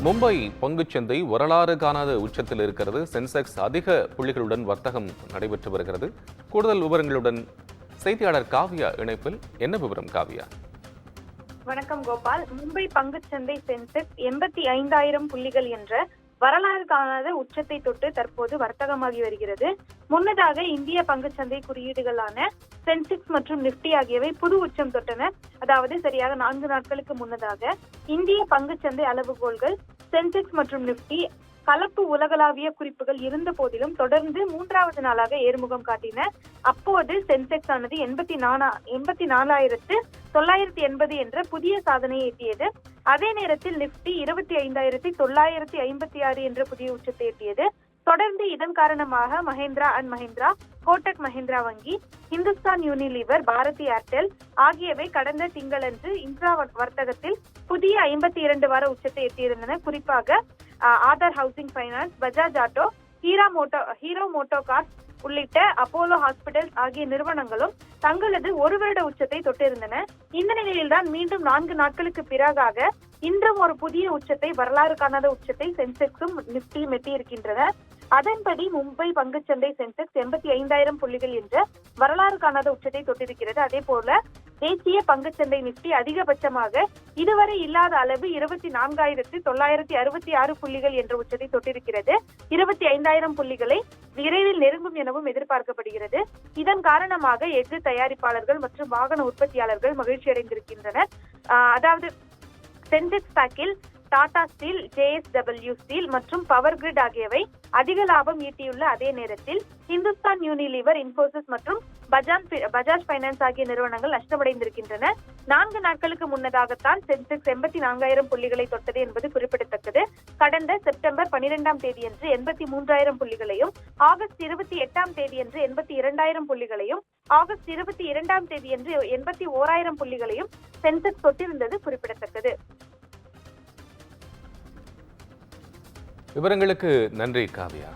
மும்பை பங்குச்சந்தை வரலாறு காணாத உச்சத்தில் இருக்கிறது. சென்செக்ஸ் அதிக புள்ளிகளுடன் வர்த்தகம் நடைபெற்று வருகிறது. கூடுதல் விவரங்களுடன் செய்தியாளர் காவியா இணைப்பில். என்ன விவரம் காவியா? வணக்கம் கோபால். மும்பை பங்குச்சந்தை சென்செக்ஸ் 85,000 புள்ளிகள் என்ற வரலாறு காணாத உச்சத்தை தொட்டு தற்போது வர்த்தகமாகி வருகிறது. முன்னதாக இந்திய பங்குச்சந்தை குறியீடுகளான சென்செக்ஸ் மற்றும் நிப்டி ஆகியவை புது உச்சம் தொட்டன. அதாவது சரியாக 4 நாட்களுக்கு முன்னதாக இந்திய பங்குச்சந்தை அளவுகோல்கள் சென்செக்ஸ் மற்றும் நிப்டி கலப்பு உலகளாவிய குறிப்புகள் இருந்த போதிலும் தொடர்ந்து 3வது நாளாக ஏறுமுகம் காட்டின. அப்போது சென்செக்ஸ் ஆனது 84,980 என்ற புதிய சாதனையை எட்டியது. அதே நேரத்தில் நிப்டி 25,956 என்ற புதிய உச்சத்தை எட்டியது. தொடர்ந்து இதன் காரணமாக மஹிந்திரா அண்ட் மஹிந்திரா, கோட்டக் மஹிந்திரா வங்கி, இந்துஸ்தான் யூனிலீவர், பாரதி ஏர்டெல் ஆகியவை கடந்த திங்களன்று இன்ட்ரா வர்த்தகத்தில் புதிய 52 வார உச்சத்தை எட்டியிருந்தன. குறிப்பாக Aadhar housing finance, Bajaj auto, Hero MotoCorp உள்ளிட்ட அப்போலோ ஹாஸ்பிட்டல்ஸ் ஆகிய நிறுவனங்களும் தங்களது 1 வருட உச்சத்தை தொட்டிருந்தன. இந்த நிலையில்தான் மீண்டும் 4 நாட்களுக்கு பிறகாக இன்றும் ஒரு புதிய உச்சத்தை, வரலாறு காணாத உச்சத்தை சென்செக்ஸும் நிப்டியும் எட்டியிருக்கின்றன. அதன்படி மும்பை பங்குச்சந்தை சென்செக்ஸ் 85,000 புள்ளிகள் என்ற வரலாறு காணாத உச்சத்தை தொட்டிருக்கிறது. அதே போல தேசிய பங்குச்சந்தை நிப்டி அதிகபட்சமாக இதுவரை இல்லாத அளவு 24,966 புள்ளிகள் என்ற உச்சத்தை தொட்டிருக்கிறது. 25,000 புள்ளிகளை விரைவில் நெருங்கும் எனவும் எதிர்பார்க்கப்படுகிறது. இதன் காரணமாக எஃகு தயாரிப்பாளர்கள் மற்றும் வாகன உற்பத்தியாளர்கள் மகிழ்ச்சி அடைந்திருக்கின்றனர். அதாவது சென்செக்ஸ் பேக்கில் டாடா ஸ்டீல், JSW ஸ்டீல் மற்றும் பவர் கிரிட் ஆகியவை அதிக லாபம் ஈட்டியுள்ள அதே நேரத்தில் இந்துஸ்தான் யூனிலீவர், இன்போசிஸ் மற்றும் பஜாஜ் பைனான்ஸ் ஆகிய நிறுவனங்கள் நஷ்டமடைந்திருக்கின்றன. 4 நாட்களுக்கு முன்னதாகத்தான் சென்செக்ஸ் 84,000 புள்ளிகளை தொட்டது என்பது குறிப்பிடத்தக்கது. கடந்த செப்டம்பர் 12ஆம் தேதியன்று 83,000 புள்ளிகளையும், ஆகஸ்ட் 28ஆம் தேதியன்று 82,000 புள்ளிகளையும், ஆகஸ்ட் 22ஆம் தேதியன்று 81,000 புள்ளிகளையும் சென்செக்ஸ் தொட்டிருந்தது குறிப்பிடத்தக்கது. விவரங்களுக்கு நன்றி காவியா.